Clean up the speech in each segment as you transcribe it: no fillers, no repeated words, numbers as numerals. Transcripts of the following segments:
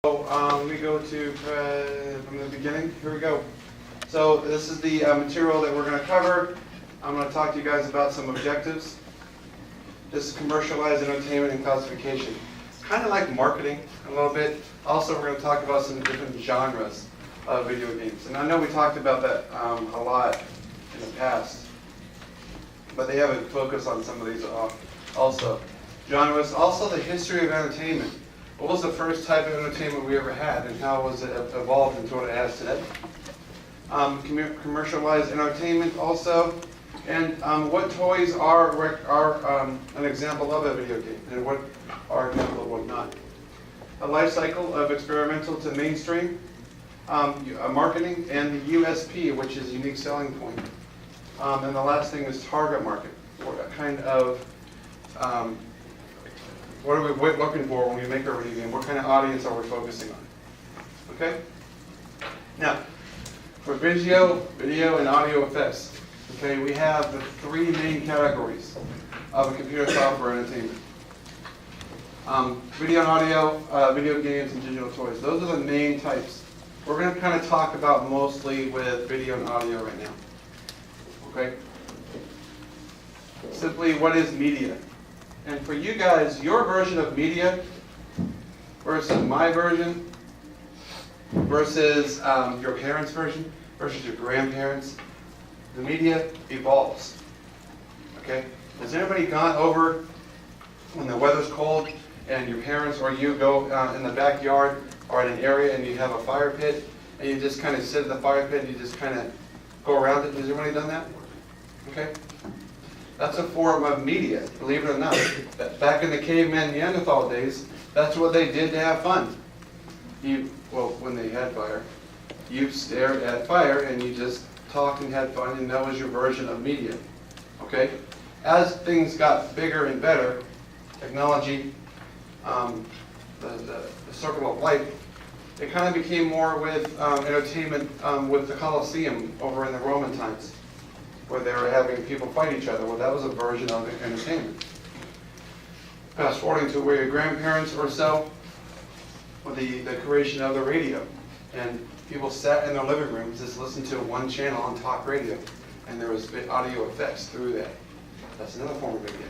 Let me go to from the beginning. Here we go. So this is the material that we're going to cover. I'm going to talk to you guys about some objectives. This is commercialized entertainment and classification. Kind of like marketing a little bit. Also, we're going to talk about some different genres of video games. And I know we talked about that a lot in the past, but they haven't focused on some of these also. Genres, also the history of entertainment. What was the first type of entertainment we ever had, and how was it evolved into what it has today? Commercialized entertainment also, and what toys are an example of a video game, and what are an example of what not. A life cycle of experimental to mainstream, marketing, and the USP, which is unique selling point. And the last thing is target market. What kind of what are we looking for when we make our video game? What kind of audience are we focusing on? Okay? Now, for video and audio effects, okay, we have the three main categories of a computer software entertainment. Video and audio, video games, and digital toys. Those are the main types. We're going to kind of talk about mostly with video and audio right now. Okay? Simply, what is media? And for you guys, your version of media versus my version versus your parents' version versus your grandparents, the media evolves. Okay? Has anybody gone over when the weather's cold and your parents or you go in the backyard or in an area and you have a fire pit and you just kind of sit in the fire pit and you just kind of go around it? Has anybody done that? Okay? That's a form of media, believe it or not. Back in the caveman Neanderthal days, that's what they did to have fun. When they had fire, you stared at fire and you just talked and had fun, and that was your version of media. Okay? As things got bigger and better, technology, the circle of life, it kind of became more with entertainment with the Colosseum over in the Roman times, where they were having people fight each other. Well, that was a version of entertainment. Fast forwarding to where your grandparents or so, with the creation of the radio. And people sat in their living rooms, just listened to one channel on talk radio. And there was audio effects through that. That's another form of media.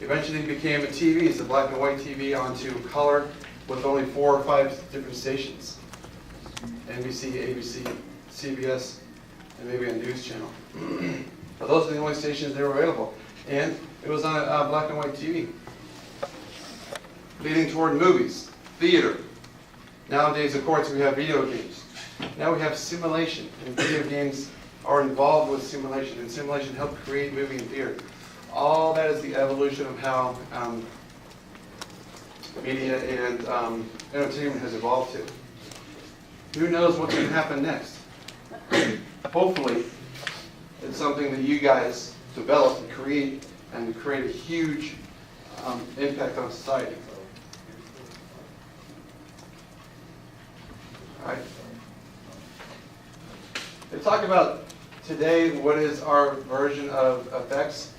Eventually it became a TV, it's a black and white TV onto color with only 4 or 5 different stations. NBC, ABC, CBS, and maybe a news channel. But those are the only stations that were available. And it was on a black and white TV. Leading toward movies, theater. Nowadays, of course, we have video games. Now we have simulation, and video games are involved with simulation, and simulation helped create movie and theater. All that is the evolution of how media and entertainment has evolved to. Who knows what's going to happen next? Hopefully, it's something that you guys develop and create a huge impact on society. All right. They talk about today what is our version of effects.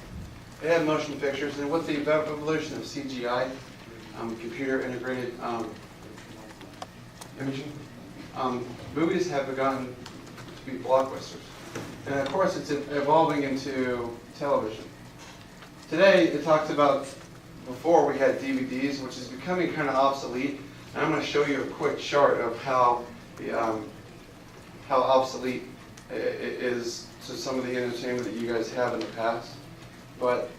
They have motion pictures, and with the evolution of CGI, computer integrated imaging, movies have begun to be blockbusters. And of course, it's evolving into television. Today, it talks about, before we had DVDs, which is becoming kind of obsolete. And I'm going to show you a quick chart of how obsolete it is to some of the entertainment that you guys have in the past. But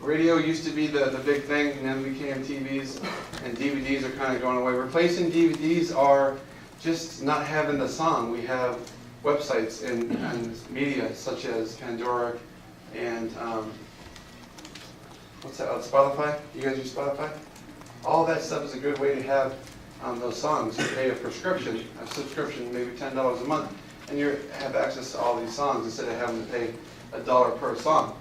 radio used to be the big thing, and then became TVs, and DVDs are kind of going away. Replacing DVDs are just not having the song. We have websites and media such as Pandora and what's that? Spotify. You guys use Spotify? All that stuff is a good way to have those songs. You pay a subscription, maybe $10 a month, and you have access to all these songs instead of having to pay $1 per song.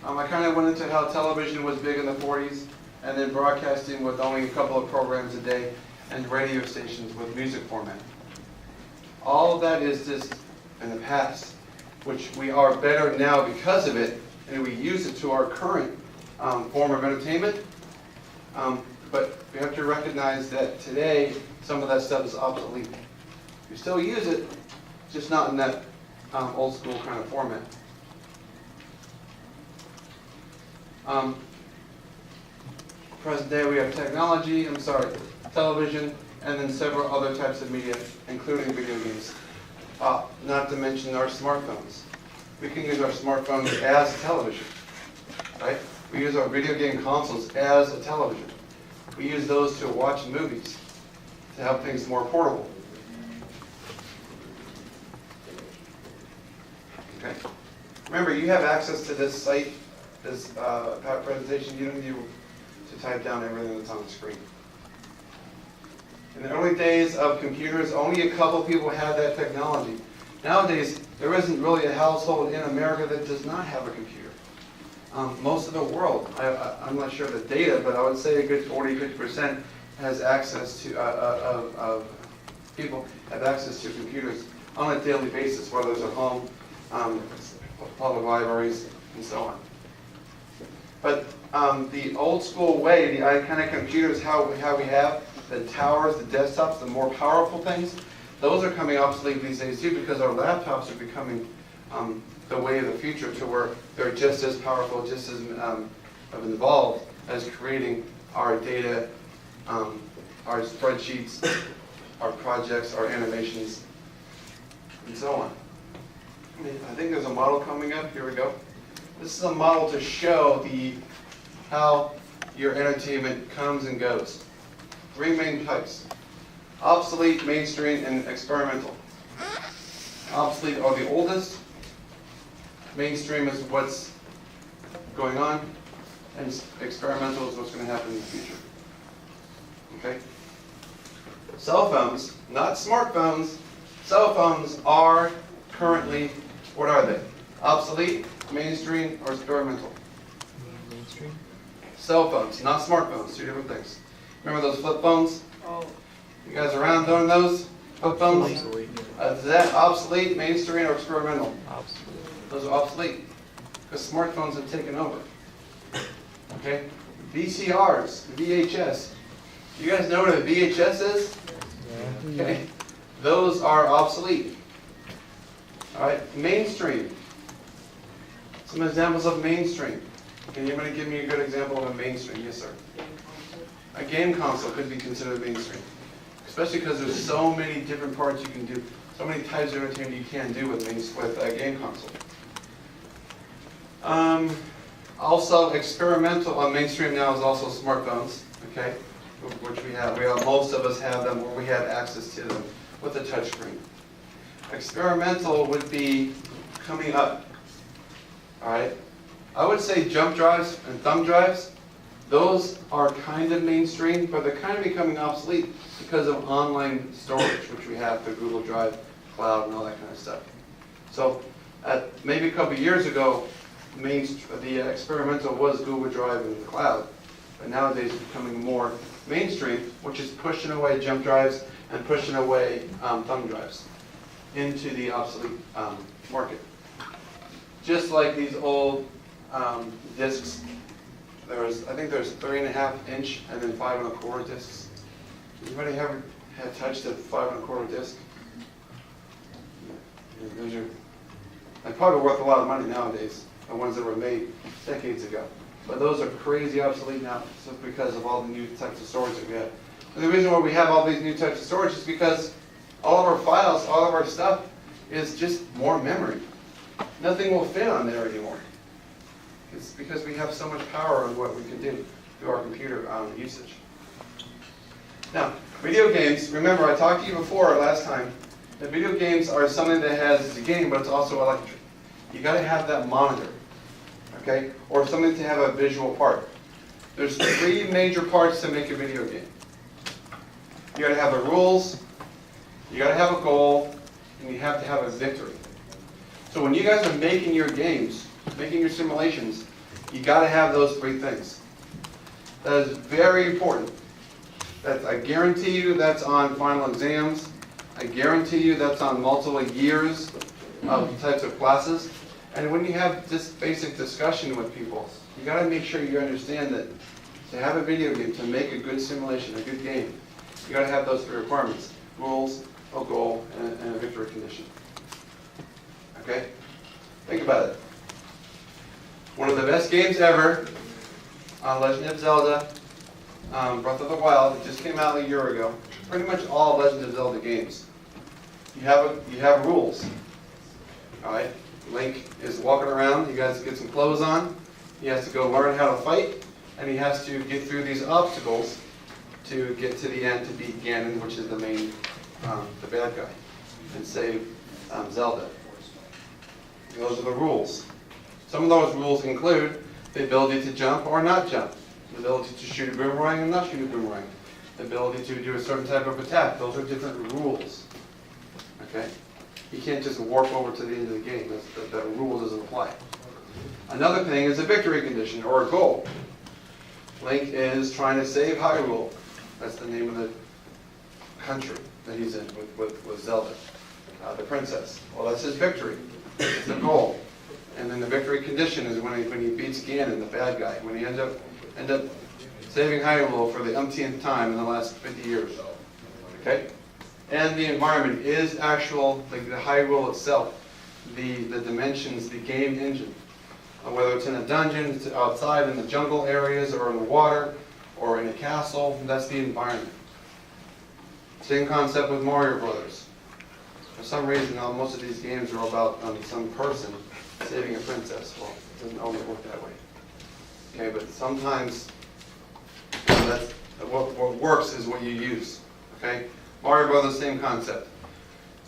I kind of went into how television was big in the 40s, and then broadcasting with only a couple of programs a day, and radio stations with music format. All of that is just in the past, which we are better now because of it, and we use it to our current form of entertainment. But we have to recognize that today, some of that stuff is obsolete. You still use it, just not in that old school kind of format. Present day we have television, and then several other types of media, including video games. Not to mention our smartphones. We can use our smartphones as television, right? We use our video game consoles as a television. We use those to watch movies, to have things more portable. Okay. Remember, you have access to this site, this presentation. You don't need to type down everything that's on the screen. In the early days of computers, only a couple people had that technology. Nowadays, there isn't really a household in America that does not have a computer. Most of the world, I'm not sure of the data, but I would say a good 40-50% has access to, of people have access to computers on a daily basis, whether it's at home, public libraries, and so on. But the old school way, the kind of computers how we have, the towers, the desktops, the more powerful things, those are coming obsolete these days too, because our laptops are becoming the way of the future, to where they're just as powerful, just as involved as creating our data, our spreadsheets, our projects, our animations, and so on. I think there's a model coming up. Here we go. This is a model to show how your entertainment comes and goes. Three main types: obsolete, mainstream, and experimental. Obsolete are the oldest. Mainstream is what's going on, and experimental is what's going to happen in the future. Okay? Cell phones, not smartphones. Cell phones are currently, what are they? Obsolete, mainstream, or experimental? Mainstream. Cell phones, not smartphones, two different things. Remember those flip phones? Oh. You guys around doing those? Flip phones? Obsolete. Is that obsolete, mainstream, or experimental? Obsolete. Those are obsolete, because smartphones have taken over. Okay? VCRs, VHS. You guys know what a VHS is? Yeah. Okay? Those are obsolete. All right, mainstream. Some examples of mainstream. Can anybody give me a good example of a mainstream? Yes, sir. A game console could be considered mainstream, especially because there's so many different parts you can do, so many types of entertainment you can do with a game console. Also, experimental on mainstream now is also smartphones. Okay, which we have. Most of us have them, where we have access to them with a touch screen. Experimental would be coming up. All right, I would say jump drives and thumb drives. Those are kind of mainstream, but they're kind of becoming obsolete because of online storage, which we have through Google Drive, Cloud, and all that kind of stuff. So, maybe a couple of years ago, the experimental was Google Drive and the Cloud, but nowadays it's becoming more mainstream, which is pushing away jump drives and pushing away thumb drives into the obsolete market. Just like these old discs, I think there's 3.5-inch and then 5 1/4 discs. Anybody ever had touched a 5 1/4 disc? Yeah, they're probably worth a lot of money nowadays, the ones that were made decades ago. But those are crazy obsolete now, just because of all the new types of storage that we have. And the reason why we have all these new types of storage is because all of our files, all of our stuff is just more memory. Nothing will fit on there anymore. It's because we have so much power on what we can do through our computer usage. Now, video games, remember I talked to you before last time, that video games are something that has a game, but it's also electric. You got to have that monitor, okay? Or something to have a visual part. There's 3 major parts to make a video game. You got to have the rules, you got to have a goal, and you have to have a victory. So when you guys are making your games, making your simulations, you got to have those 3 things. That is very important. I guarantee you that's on final exams. I guarantee you that's on multiple years of types of classes. And when you have this basic discussion with people, You gotta make sure you understand that to have a video game, to make a good simulation, a good game, you gotta have those three requirements: rules, a goal, and a victory condition. Okay? Think about it. One of the best games ever, Legend of Zelda, Breath of the Wild, it just came out a year ago. Pretty much all Legend of Zelda games. You have rules. Alright? Link is walking around, you guys get some clothes on, he has to go learn how to fight, and he has to get through these obstacles to get to the end to beat Ganon, which is the main, the bad guy, and save Zelda. Those are the rules. Some of those rules include the ability to jump or not jump, the ability to shoot a boomerang and not shoot a boomerang, the ability to do a certain type of attack. Those are different rules. Okay? You can't just warp over to the end of the game. That rule doesn't apply. Another thing is a victory condition or a goal. Link is trying to save Hyrule. That's the name of the country that he's in with Zelda, the princess. Well, that's his victory. It's the goal. And then the victory condition is when he beats Ganon, the bad guy, when he ends up saving Hyrule for the umpteenth time in the last 50 years. Okay? And the environment is actual, like the Hyrule itself, the dimensions, the game engine. Whether it's in a dungeon, it's outside in the jungle areas, or in the water, or in a castle, that's the environment. Same concept with Mario Brothers. For some reason, most of these games are about some person saving a princess. Well, it doesn't always work that way. Okay, but sometimes that's what works is what you use. Okay, Mario Brothers, same concept.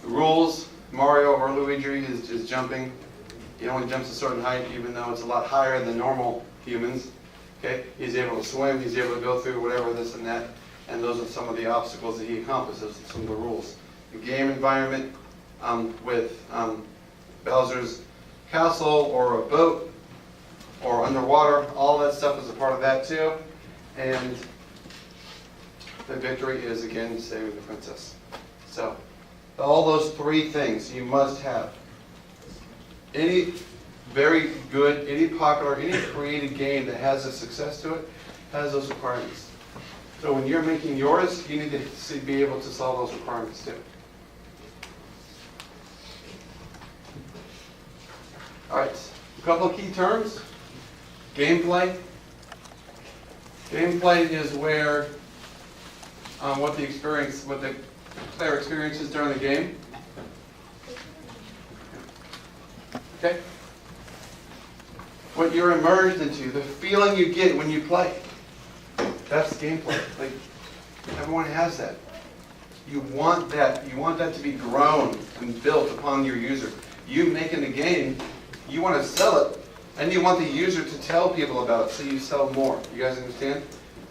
The rules: Mario or Luigi is jumping. He only jumps a certain height, even though it's a lot higher than normal humans. Okay, he's able to swim. He's able to go through whatever this and that. And those are some of the obstacles that he accomplishes. Some of the rules. The game environment with Bowser's castle or a boat or underwater, all that stuff is a part of that too. And the victory is, again, saving the princess. So, all those three things you must have. Any very good, any popular, any created game that has a success to it has those requirements. So when you're making yours, you need to be able to solve those requirements too. Alright, a couple of key terms. Gameplay. Gameplay is where what the player experiences during the game. Okay? What you're immersed into, the feeling you get when you play. That's gameplay. Like, everyone has that. You want that. You want that to be grown and built upon your user. You making the game, you want to sell it, and you want the user to tell people about it, so you sell more. You guys understand?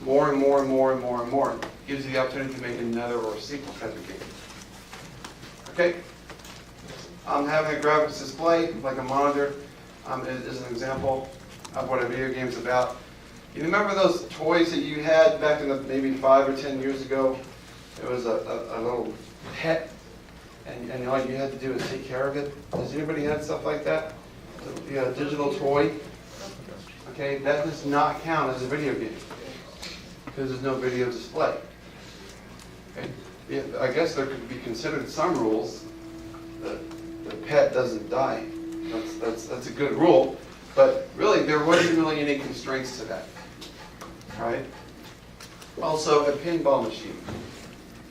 More and more and more and more and more. Gives you the opportunity to make another or a sequel type of game. Okay? Having a graphics display, like a monitor, is an example of what a video game is about. You remember those toys that you had back in maybe 5 or 10 years ago? It was a little pet, and all you had to do was take care of it. Does anybody have stuff like that? A digital toy? Okay, that does not count as a video game because there's no video display. Okay? Yeah, I guess there could be considered some rules. The pet doesn't die. That's a good rule, but really there wasn't really any constraints to that. All right. Also, a pinball machine.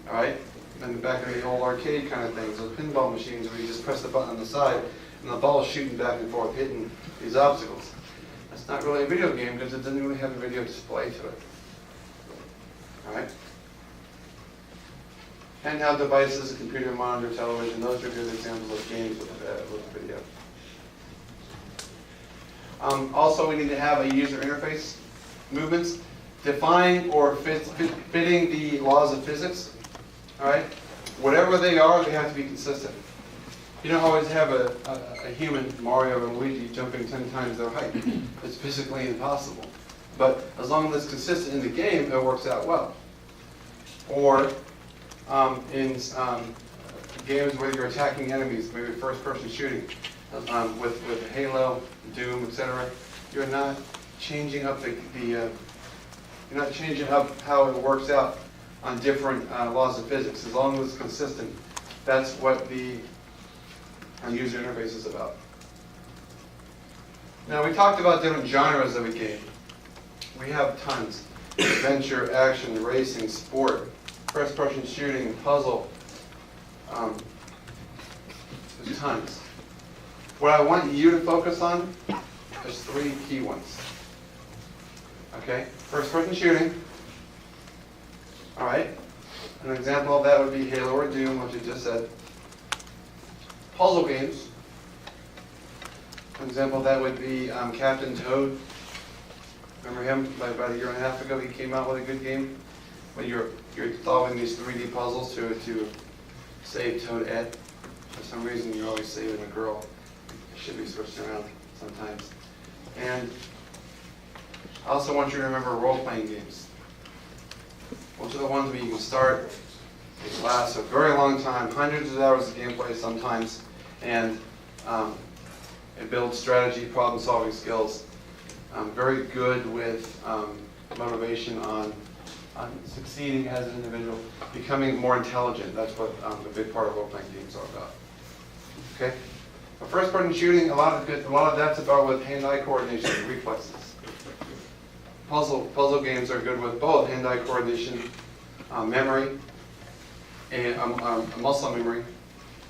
All right. And back in the old arcade kind of things, those pinball machines where you just press the button on the side and the ball is shooting back and forth, hitting these obstacles. That's not really a video game because it doesn't really have a video display to it. All right. Handheld devices, computer, monitor, television, those are good examples of games with video. Also, we need to have a user interface. Movements define or fitting the laws of physics. All right? Whatever they are, they have to be consistent. You don't always have a human, Mario or Luigi, jumping 10 times their height. It's physically impossible. But as long as it's consistent in the game, it works out well. Or in games where you're attacking enemies, maybe first-person shooting, with Halo, Doom, etc., you're not changing up you're not changing up how it works out on different laws of physics. As long as it's consistent, that's what the user interface is about. Now, we talked about different genres of a game. We have tons. Adventure, action, racing, sport, first-person shooting, puzzle. There's tons. What I want you to focus on is 3 key ones. Okay? First-person shooting. All right? An example of that would be Halo or Doom, which you just said. Puzzle games. An example of that would be Captain Toad. Remember him? About a year and a half ago, he came out with a good game. When you're solving these 3D puzzles to save Toad Ed. For some reason, you're always saving a girl. It should be switched around sometimes. And I also want you to remember role-playing games. Those are the ones where you can start. It lasts a very long time, hundreds of hours of gameplay sometimes, and it builds strategy, problem-solving skills. Very good with motivation on succeeding as an individual, becoming more intelligent. That's what a big part of role-playing games are about. Okay. But first-person shooting, a lot of that's about with hand-eye coordination, reflexes. Puzzle games are good with both hand-eye coordination, memory, and muscle memory,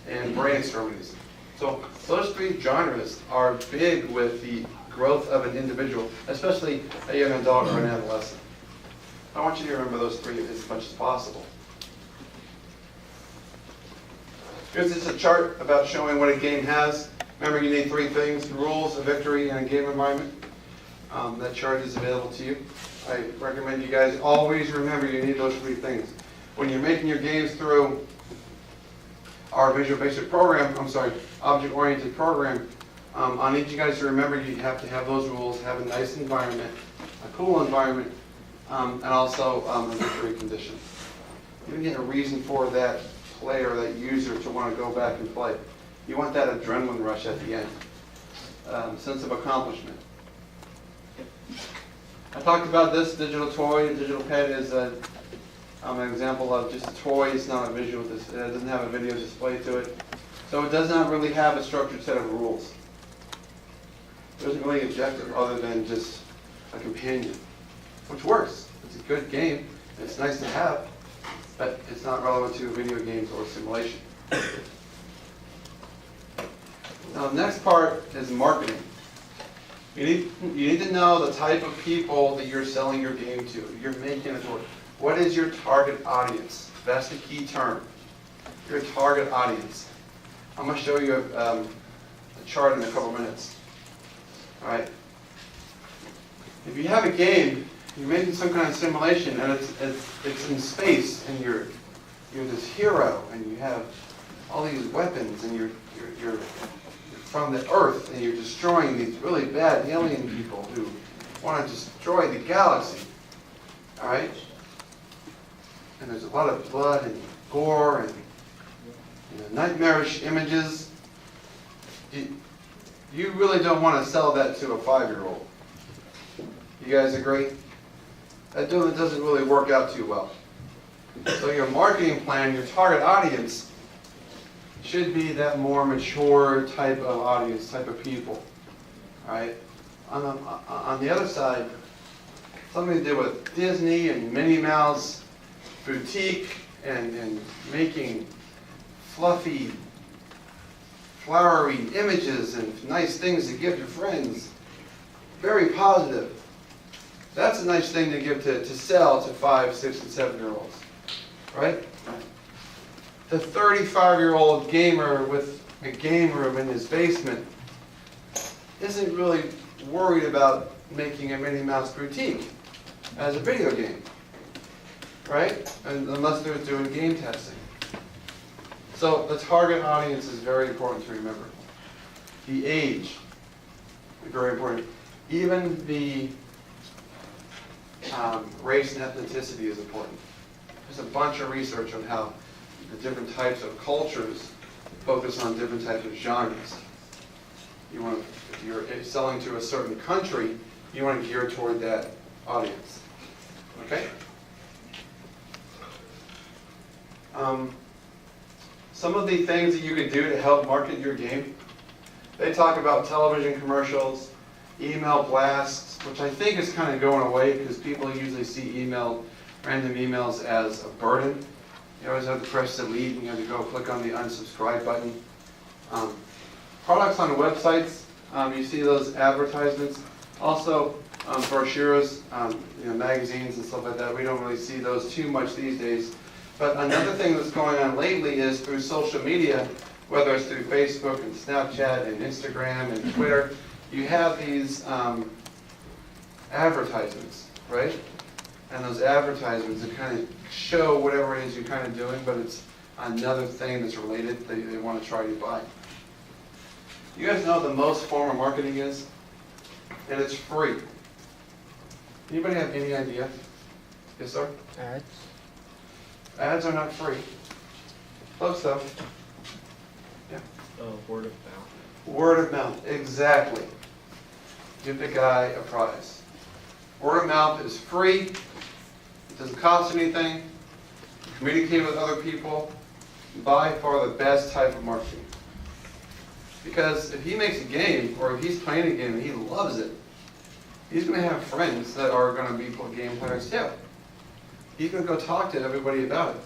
and brain extremities. So those 3 genres are big with the growth of an individual, especially a young adult or an adolescent. I want you to remember those 3 as much as possible. Here's just a chart about showing what a game has. Remember, you need 3 things: rules, a victory, and a game environment. That chart is available to you. I recommend you guys always remember you need those 3 things. When you're making your games through our Visual Basic program, object-oriented program, I need you guys to remember you have to have those rules, have a nice environment, a cool environment, and also a victory condition. You get a reason for that player, that user, to want to go back and play. You want that adrenaline rush at the end, sense of accomplishment. I talked about this digital toy. A digital pet is an example of just a toy. It's not a visual. It doesn't have a video display to it. So it does not really have a structured set of rules. There isn't really an objective other than just a companion, which works. It's a good game. It's nice to have, but it's not relevant to video games or simulation. Now, the next part is marketing. You need to know the type of people that you're selling your game to. You're making it work. What is your target audience? That's the key term. Your target audience. I'm going to show you a chart in a couple minutes. All right. If you have a game, you're making some kind of simulation, and it's in space, and you're this hero, and you have all these weapons, and you're from the Earth, and you're destroying these really bad alien people who want to destroy the galaxy. All right? And there's a lot of blood and gore and nightmarish images. You really don't want to sell that to a 5-year-old. You guys agree? That doesn't really work out too well. So your marketing plan, your target audience, should be that more mature type of audience, type of people. All right? On the other side, something to do with Disney and Minnie Mouse boutique and making fluffy, flowery images and nice things to give to friends. Very positive. That's a nice thing to give to sell to 5, 6, and 7-year-olds. Right? The 35-year-old gamer with a game room in his basement isn't really worried about making a Minnie Mouse boutique as a video game, right? Unless they're doing game testing. So the target audience is very important to remember. The age, very important. Even the race and ethnicity is important. There's a bunch of research on how the different types of cultures focus on different types of genres. If you're selling to a certain country, you want to gear toward that audience. Okay? Some of the things that you could do to help market your game, they talk about television commercials, email blasts, which I think is kind of going away because people usually see random emails as a burden. You always have to press delete and you have to go click on the unsubscribe button. Products on websites, you see those advertisements. Also, brochures, magazines and stuff like that. We don't really see those too much these days. But another thing that's going on lately is through social media, whether it's through Facebook and Snapchat and Instagram and Twitter, you have these advertisements, right? And those advertisements that kind of show whatever it is you're kind of doing, but it's another thing that's related that they want to try to buy. You guys know what the most form of marketing is? And it's free. Anybody have any idea? Yes, sir? Ads. Ads are not free. Close though. Yeah. Word of mouth. Word of mouth, exactly. Give the guy a prize. Word of mouth is free. It doesn't cost anything. Communicate with other people. By far the best type of marketing. Because if he makes a game, or if he's playing a game and he loves it, he's going to have friends that are going to be game players too. He's going to go talk to everybody about it.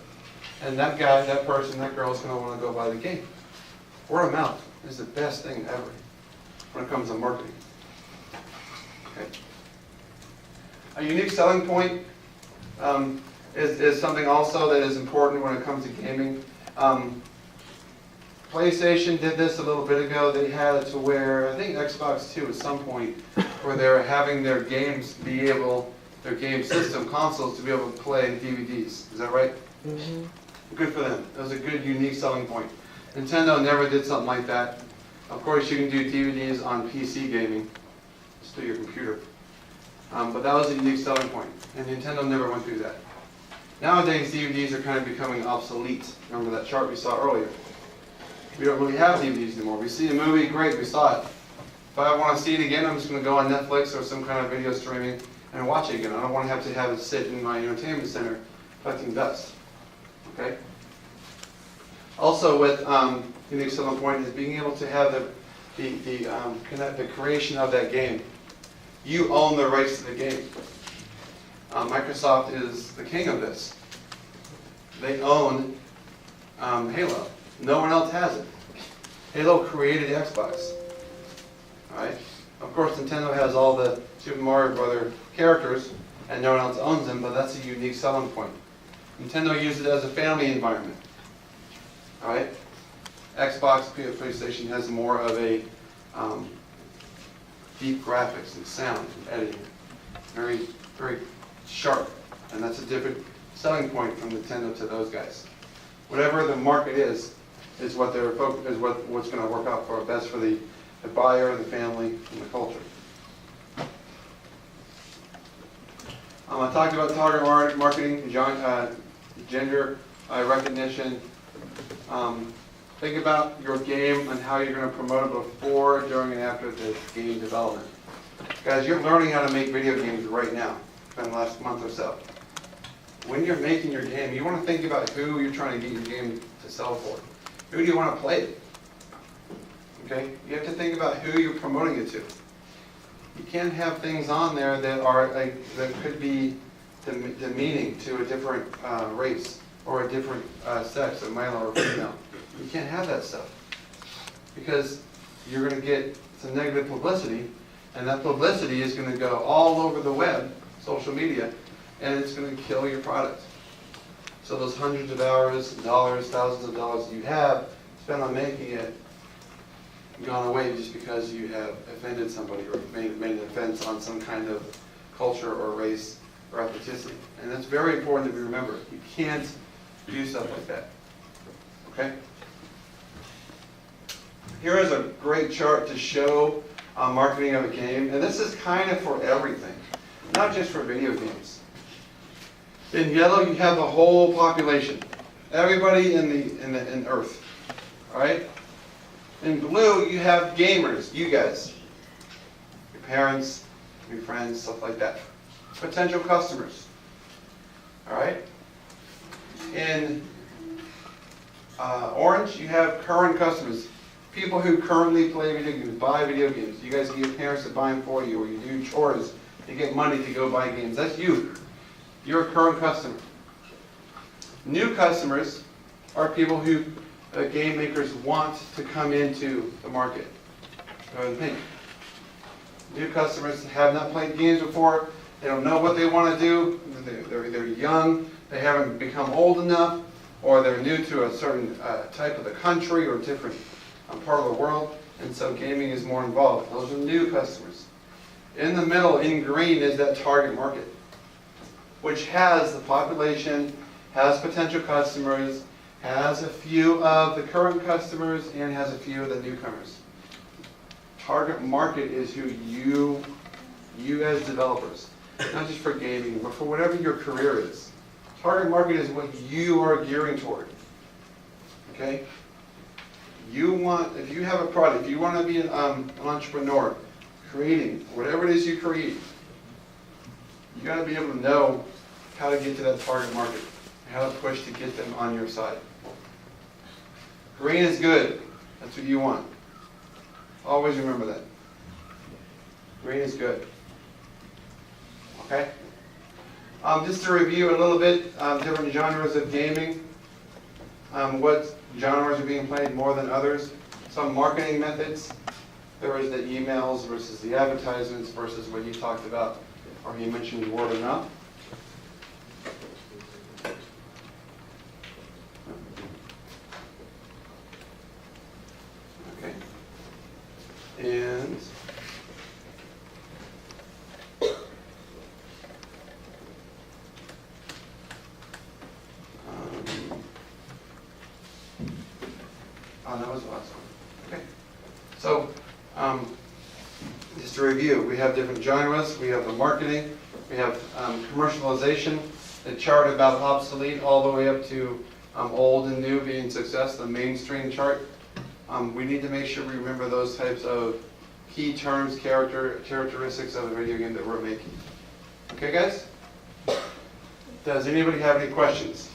And that guy, that person, that girl is going to want to go buy the game. Word of mouth is the best thing ever when it comes to marketing. Okay. A unique selling point is something also that is important when it comes to gaming. PlayStation did this a little bit ago. They had it to where, I think Xbox too at some point, where they're having their games be able, their game system consoles to be able to play DVDs. Is that right? Mm-hmm. Good for them. That was a good, unique selling point. Nintendo never did something like that. Of course, you can do DVDs on PC gaming, just through your computer. But that was a unique selling point, and Nintendo never went through that. Nowadays, DVDs are kind of becoming obsolete. Remember that chart we saw earlier? We don't really have DVDs anymore. We see a movie, great, we saw it. If I want to see it again, I'm just going to go on Netflix or some kind of video streaming and watch it again. I don't want to have it sit in my entertainment center collecting dust. Okay? Also with unique selling point is being able to have the creation of that game. You own the rights to the game. Microsoft is the king of this. They own Halo. No one else has it. Halo created Xbox. Alright? Of course, Nintendo has all the Super Mario Brothers characters, and no one else owns them, but that's a unique selling point. Nintendo used it as a family environment. Alright? Xbox, PlayStation has more of a deep graphics and sound and editing. Very, very sharp. And that's a different selling point from Nintendo to those guys. Whatever the market is what they're what's going to work out for best for the buyer, the family, and the culture. I talked about target marketing, gender recognition. Think about your game and how you're going to promote it before, during, and after the game development. Guys, you're learning how to make video games right now, in the last month or so. When you're making your game, you want to think about who you're trying to get your game to sell for. Who do you want to play it? Okay? You have to think about who you're promoting it to. You can't have things on there that are that could be demeaning to a different race or a different sex, a male or female. You can't have that stuff because you're going to get some negative publicity, and that publicity is going to go all over the web, social media, and it's going to kill your product. So those hundreds of hours, dollars, thousands of dollars that you have spent on making it gone away just because you have offended somebody or made an offense on some kind of culture or race or ethnicity. And that's very important that we remember. You can't do stuff like that. Okay? Here is a great chart to show marketing of a game, and this is kind of for everything, not just for video games. In yellow, you have the whole population, everybody in Earth, all right? In blue, you have gamers, you guys, your parents, new friends, stuff like that. Potential customers. All right? In orange, you have current customers. People who currently play video games, buy video games. You guys get your parents to buy them for you, or you do chores to get money to go buy games. That's you. You're a current customer. New customers are people who game makers want to come into the market. Go ahead and think. New customers have not played games before. They don't know what they want to do. They're young. They haven't become old enough, or they're new to a certain type of the country or different part of the world, and so gaming is more involved. Those are new customers. In the middle, in green, is that target market, which has the population, has potential customers, has a few of the current customers, and has a few of the newcomers. Target market is who you as developers, not just for gaming, but for whatever your career is. Target market is what you are gearing toward. Okay? You want, if you have a product, if you want to be an entrepreneur, creating whatever it is you create, you got to be able to know how to get to that target market, how to push to get them on your side. Green is good. That's what you want. Always remember that. Green is good. Okay? Just to review a little bit, different genres of gaming. What genres are being played more than others. Some marketing methods. There is the emails versus the advertisements versus what you talked about, or you mentioned word of mouth. Okay. And that was the last one. Okay. So, just to review, we have different genres. We have the marketing. We have commercialization. The chart about obsolete all the way up to old and new being success, the mainstream chart. We need to make sure we remember those types of key terms, characteristics of the video game that we're making. Okay, guys? Does anybody have any questions?